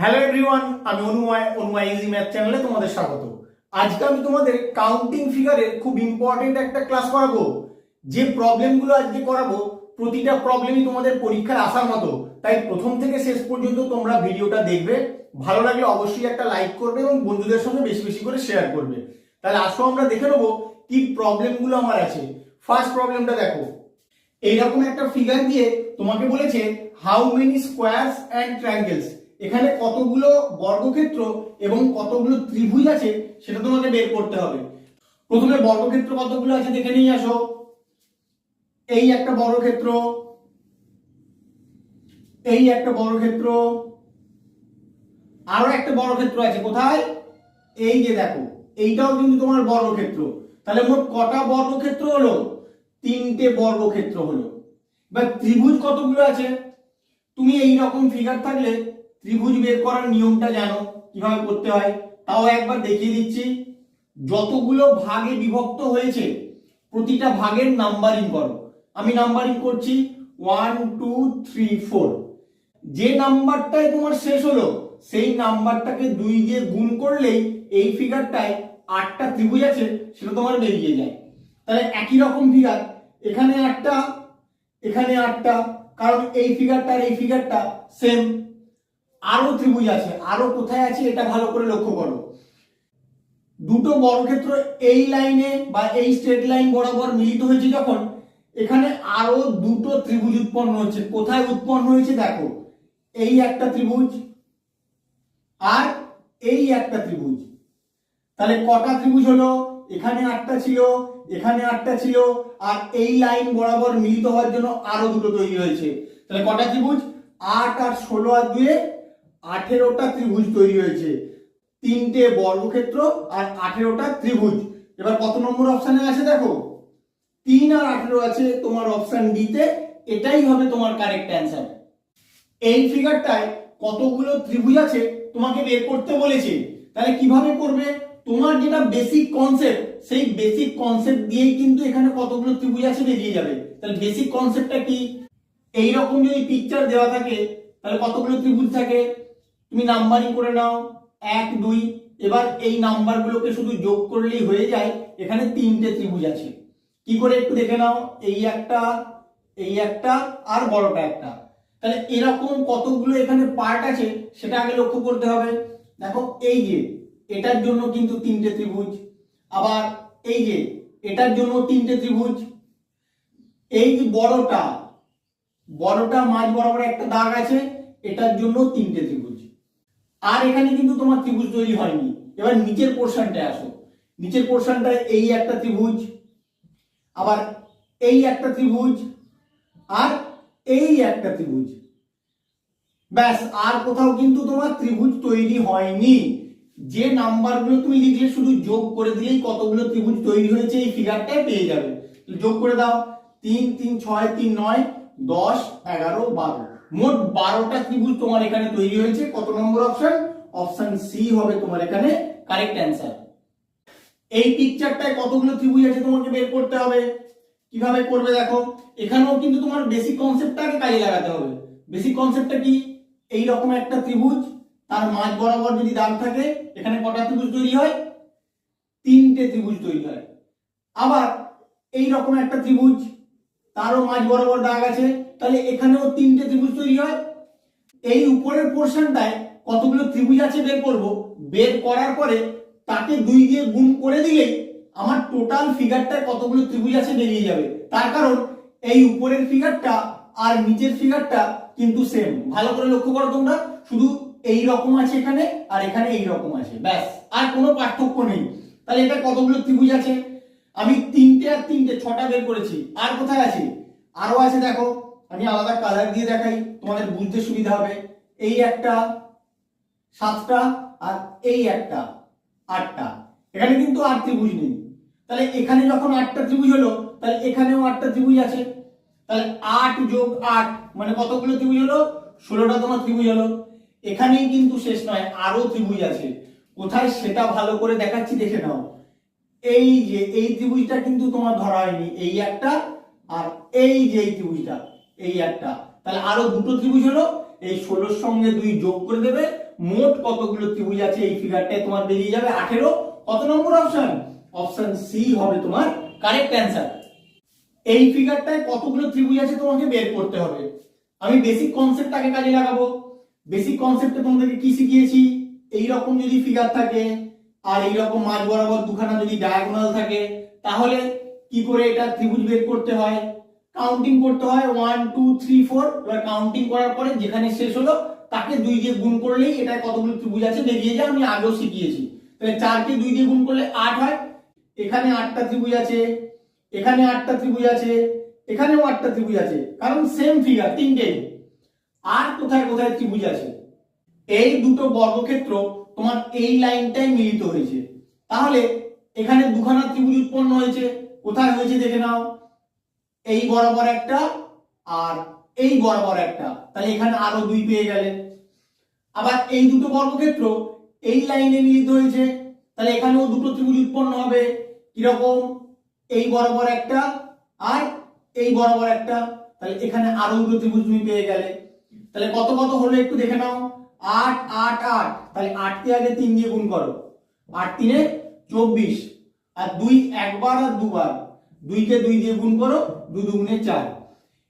Hello everyone, আমি অনুময় easy math চ্যানেলে তোমাদের স্বাগত। আজকে আমি তোমাদের কাউন্টিং ফিগারের খুব ইম্পর্টেন্ট একটা ক্লাস করাবো। যে প্রবলেমগুলো আজকে করাবো প্রতিটা প্রবলেমই তোমাদের পরীক্ষায় আসার মতো, তাই প্রথম থেকে শেষ পর্যন্ত তোমরা ভিডিওটা দেখবে। ভালো লাগলে অবশ্যই একটা লাইক করবে এবং বন্ধুদের সঙ্গে বেশি বেশি করে শেয়ার করবে। তাহলে আসো আমরা দেখে নেবো কি প্রবলেমগুলো আমার আছে। ফার্স্ট প্রবলেমটা দেখো, এইরকম একটা ফিগার দিয়ে তোমাকে বলেছে how many squares and triangles, এখানে কতগুলো বর্গক্ষেত্র এবং কতগুলো ত্রিভুজ আছে সেটা তোমাকে বের করতে হবে। প্রথমে বর্গক্ষেত্র কতগুলো আছে দেখে নিয়ে আসো। এই একটা বর্গক্ষেত্র, এই একটা বর্গক্ষেত্র, আরো একটা বর্গক্ষেত্র আছে কোথায়, এই যে দেখো, এইটাও কিন্তু তোমার বর্গক্ষেত্র। তাহলে মোট কটা বর্গক্ষেত্র হলো? তিনটে বর্গক্ষেত্র হলো। এবার ত্রিভুজ কতগুলো আছে? তুমি এই রকম ফিগার থাকলে ত্রিভুজ বের করার নিয়মটা জানো কিভাবে করতে হয়, তাও একবার দেখিয়ে দিচ্ছি। যতগুলো ভাগে বিভক্ত হয়েছে প্রতিটা ভাগের নাম্বারিং করো। আমি নাম্বারিং করছি 1 2 3 4। যে নাম্বারটাই তোমার শেষ হলো সেই নাম্বারটাকে 2 দিয়ে গুণ করলেই এই ফিগারটায় 8টা ত্রিভুজ আছে সেটা তোমার বেরিয়ে যায়। তাহলে একই রকম ফিগার, এখানে 8টা, এখানে 8টা, কারণ এই ফিগারটা আর এই ফিগারটা সেম। আরো ত্রিভুজ আছে, আরো কোথায় আছে এটা ভালো করে লক্ষ্য করো। দুটো বর্গক্ষেত্র এই লাইনে বা এই স্ট্রেট লাইন বরাবর মিলিত হয়েছে যখন, এখানে আরো দুটো ত্রিভুজ উৎপন্ন হচ্ছে। কোথায় উৎপন্ন হয়েছে দেখো, এই একটা ত্রিভুজ আর এই একটা ত্রিভুজ। তাহলে কটা ত্রিভুজ হলো? এখানে 8টা ছিল, এখানে 8টা ছিল, আর এই লাইন বরাবর মিলিত হওয়ার জন্য আরো দুটো তৈরি হয়েছে। তাহলে কটা ত্রিভুজ? 8 আর 16 আর 2 18টা ত্রিভুজ তৈরি হয়েছে। তিনটে বর্গক্ষেত্র আর 18টা ত্রিভুজ। এবার কত নম্বর অপশনে আছে দেখো, 3 আর 18 আছে তোমার অপশন ডি তে। এটাই হবে তোমার কারেক্ট অ্যান্সার। এই ফিগারটায় কতগুলো ত্রিভুজ আছে তোমাকে বের করতে বলেছে। তাহলে কিভাবে করবে? তোমার যেটা বেসিক কনসেপ্ট, সেই বেসিক কনসেপ্ট দিয়েই কিন্তু এখানে কতগুলো ত্রিভুজ আছে বেরিয়ে যাবে। তাহলে বেসিক কনসেপ্টটা কি? এই রকম যদি পিকচার দেওয়া থাকে তাহলে কতগুলো ত্রিভুজ থাকে তুমি নাম্বারিং করে নাও 1 2। এবার এই নাম্বারগুলোকে শুধু যোগ করলেই হয়ে যায়। এখানে 3টে ত্রিভুজ আছে। কি করে একটু দেখে নাও, এই একটা, এই একটা, আর বড়টা একটা। তাহলে এরকম কতগুলো এখানে পার্ট আছে সেটা আগে লক্ষ্য করতে হবে। দেখো, এই যে এটার জন্য কিন্তু 3টে ত্রিভুজ, আবার এই যে এটার জন্য 3টে ত্রিভুজ, এই যে বড়টা, বড়টা মাঝ বরাবর একটা দাগ আছে, এটার জন্য 3টে ত্রিভুজ। আর এখানে কিন্তু তোমার ত্রিভুজ তৈরি হয়নি। এবার নিচের পোরশনটায় আসো। নিচের পোরশনটায় এই একটা ত্রিভুজ, আবার এই একটা ত্রিভুজ, আর এই একটা ত্রিভুজ। ব্যাস, আর কোথাও কিন্তু তোমার ত্রিভুজ তৈরি হয়নি। যে নাম্বারগুলো তুমি লিখলে শুধু যোগ করে দিলেই কতগুলো ত্রিভুজ তৈরি হয়েছে এই ফিগারটায় পেয়ে যাবে। যোগ করে দাও, 3 3 6 3 9 10 11 12, মোট 12টা ত্রিভুজ তোমার এখানে তৈরি হয়েছে। কত নম্বর অপশন? অপশন সি হবে তোমার এখানে কারেক্ট অ্যান্সার। এই পিকচারটায় কতগুলো ত্রিভুজ আছে তোমাকে বের করতে হবে। কিভাবে করবে দেখো, এখানেও কিন্তু তোমার বেসিক কনসেপ্টটাকে কাজে লাগাতে হবে। বেসিক কনসেপ্টটা কি? এই রকম একটা ত্রিভুজ, তার মাঝ বরাবর যদি দাগ থাকে, এখানে কটা ত্রিভুজ তৈরি হয়? 3টে ত্রিভুজ তৈরি হয়। আবার এই রকম একটা ত্রিভুজ, তারও মাঝ বরাবর দাগ আছে, তাহলে এখানেও 3টে ত্রিভুজ তৈরি হয়। এই উপরের পোরশনটায় কতগুলো ত্রিভুজ আছে বের করব। বের করার পরে তাকে 2 দিয়ে গুণ করে দিলেই আমার টোটাল ফিগারটায় কতগুলো ত্রিভুজ আছে বেরিয়ে যাবে। তার কারণ এই উপরের ফিগারটা আর নিচের ফিগারটা কিন্তু সেম। ভালো করে লক্ষ্য করো তোমরা, শুধু এই রকম আছে এখানে আর এখানে এই রকম আছে, ব্যাস, আর কোনো পার্থক্য নেই। তাহলে এটা কতগুলো ত্রিভুজ আছে? আমি 3টে আর 3টে 6টা বের করেছি। আর কোথায় আছে? আরো আছে, দেখো আমি আলাদা কালার দিয়ে দেখাই তোমাদের বুঝতে সুবিধা হবে। এই একটা 7টা, আর এই একটা 8টা। এখানে কিন্তু 8 ত্রিভুজ নেই। তাহলে এখানে যখন 8টা ত্রিভুজ হলো, তাহলে এখানেও 8টা ত্রিভুজ আছে। তাহলে 8 যোগ 8 মানে কতগুলো ত্রিভুজ হলো? 16টা তোমার ত্রিভুজ হলো। এখানেই কিন্তু শেষ নয়, আরো ত্রিভুজ আছে। কোথায় সেটা ভালো করে দেখাচ্ছি, দেখে নাও। এই যে এই ত্রিভুজটা কিন্তু তোমার ধরা হয়নি, এই একটা, আর এই যে এই ত্রিভুজটা, এই একটা। তাহলে আরো দুটো ত্রিভুজ হলো। এই 16 সঙ্গে 2 যোগ করে দেবে, মোট কতগুলো ত্রিভুজ আছে এই ফিগারটায় তোমার বেরিয়ে যাবে 18। কত নম্বর অপশন? অপশন সি হবে তোমার কারেক্ট অ্যান্সার। এই ফিগারটায় কতগুলো ত্রিভুজ আছে তোমাকে বের করতে হবে। আমি বেসিক কনসেপ্ট আগে কাজে লাগাবো। বেসিক কনসেপ্টে তোমাদেরকে কি শিখিয়েছি, এই রকম যদি ফিগার থাকে আর এই রকম মাঝ বরাবর দুখানা যদি ডায়াগোনাল থাকে, তাহলে কি করে এটা ত্রিভুজ বের করতে হয়, কাউন্টিং করতে হয় 1 2 3 4। এবার কাউন্টিং করার পরে যেখানে শেষ হলো তাকে 2 দিয়ে গুণ করলেই এটা কতগুলো ত্রিভুজ আছে বেরিয়ে যায়। আমি আগেও শিখিয়েছি। তাহলে 4 কে 2 দিয়ে গুণ করলে 8 হয়। এখানে 8টা ত্রিভুজ আছে, এখানে 8টা ত্রিভুজ আছে, এখানেও 8টা ত্রিভুজ আছে, কারণ সেম ফিগার তিনটেই। আর কোথায় কোথায় ত্রিভুজ আছে? এই দুটো বর্গক্ষেত্র তোমার এই লাইনটাই মিলিত হয়েছে, তাহলে এখানে দুখানা ত্রিভুজ উৎপন্ন হয়েছে। কোথায় হয়েছে দেখে নাও, এই বরাবর একটা আর এই বরাবর একটা, তাহলে এখানে আরো 2 পেয়ে গেলে। আবার এই দুটো বর্গক্ষেত্র এই লাইনে মিলিত হয়েছে, তাহলে এখানেও দুটো ত্রিভুজ উৎপন্ন হবে। কিরকম? এই বরাবর একটা আর এই বরাবর একটা, তাহলে এখানে আরো দুটো ত্রিভুজ তুমি পেয়ে গেলে। তাহলে কত কত হলো একটু দেখে নাও, 8 8 8। তাহলে 8 কে আগে 3 দিয়ে গুণ করো, 8 3 24, আর 2 একবার আর দুবার, 2 কে 2 দিয়ে গুণ করো, 2 2 4।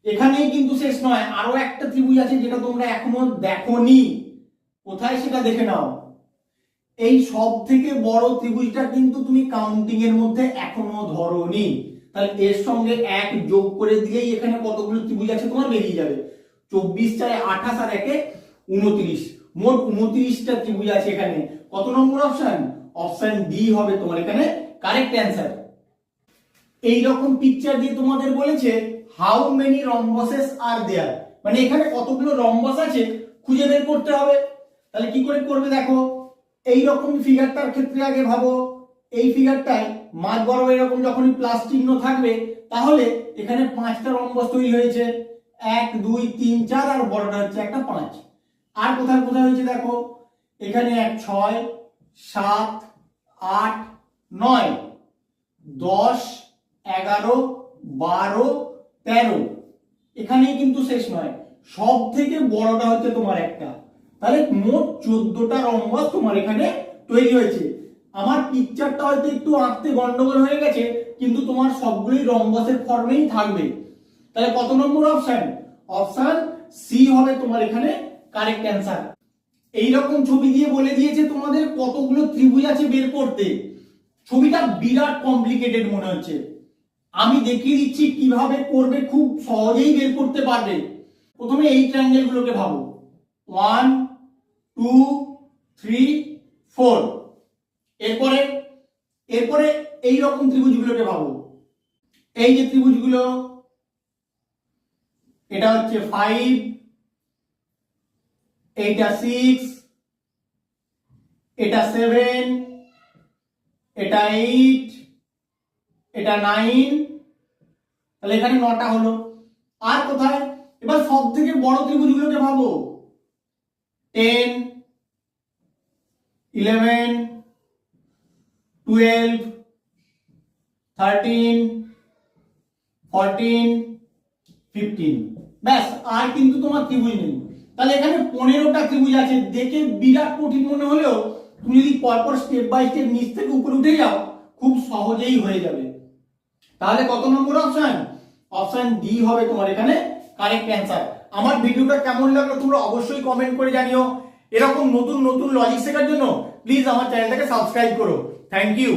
এখানেই কিন্তু শেষ নয়, আরো একটা ত্রিভুজ আছে যেটা তোমরা এখনো দেখোনি। কোথায় সেটা দেখে নাও। এই সব থেকে বড় ত্রিভুজটা কিন্তু তুমি কাউন্টিং এর মধ্যে এখনো ধরোনি, তাহলে এর সঙ্গে 1 যোগ করে দিলেই এখানে কতগুলো ত্রিভুজ আছে তোমার বেরিয়ে যাবে। 24 4 28 আর 1 29, মোট 29টা ত্রিভুজ আছে এখানে। কত নম্বর অপশন? অপশন ডি হবে তোমার এখানে কারেক্ট অ্যান্সার। এই রকম পিকচার দিয়ে তোমাদের বলেছে হাউ মেনি রম্বসেস আর দেয়ার, মানে এখানে কতগুলো রম্বস আছে খুঁজে বের করতে হবে। তাহলে কি করে করবে দেখো, এই রকম ফিগারটার ক্ষেত্রে আগে ভাবো, এই ফিগারটায় মাঝ বরাবর এরকম যখনই প্লাস চিহ্ন থাকবে, তাহলে এখানে 5টা রম্বস তৈরি হয়েছে, 1 2 3 4, আর বড়টা হচ্ছে একটা 5। আর কোথায় কোথায় হয়েছে দেখো, এখানে 1 6 7 8 9 10 11 12 13। এখানেই কিন্তু শেষ নয়, সব থেকে বড়টা হচ্ছে তোমার একটা, তাহলে মোট 14টা রম্বস তোমার এখানে তৈরি হয়েছে। আমার পিকচারটা হয়তো একটু আঁকতে গন্ডগোল হয়ে গেছে, কিন্তু তোমার সবগুলোই রম্বসের ফর্মেই থাকবে। তাহলে কত নম্বর অপশন? অপশন সি হবে তোমার এখানে কারেক্ট অ্যান্সার। এইরকম ছবি দিয়ে বলে দিয়েছে তোমাদের কতগুলো ত্রিভুজ আছে বের করতে। ছবিটা বিরাট কমপ্লিকেটেড মনে হচ্ছে, আমি দেখিয়ে দিচ্ছি কিভাবে করবে, খুব সহজেই বের করতে পারবে। প্রথমে এই ট্রায়াঙ্গেল গুলোকে ভাবো, 1 2 3 4। এরপরে এরপরে এই রকম ত্রিভুজগুলোকে ভাবো, এই যে ত্রিভুজগুলো, এটা হচ্ছে 5, এইটা 6, এটা 7, এটা 8, এটা 9, তাহলে এখানে 9টা হলো। আর কোথায়? এবার সব থেকে বড় ত্রিভুজগুলোকে ভাবো, 10 11 12 13 14 15। ব্যাস, আর কিন্তু তোমার ত্রিভুজ নেই। তাহলে এখানে 15টা ত্রিভুজ আছে। দেখে বিরাট কঠিন মনে হলেও তুমি যদি পরপর স্টেপ বাই স্টেপ নিচ থেকে উপরে উঠে যাও, খুব সহজেই হয়ে যাবে। তাহলে কত নম্বর অপশন? অপশন ডি হবে তোমার এখানে কারেক্ট অ্যান্সার। আমার ভিডিওটা কেমন লাগলো তোমরা অবশ্যই কমেন্ট করে জানিও। এরকম নতুন নতুন লজিক শেখার জন্য প্লিজ আমার চ্যানেলটাকে সাবস্ক্রাইব করো। Thank you.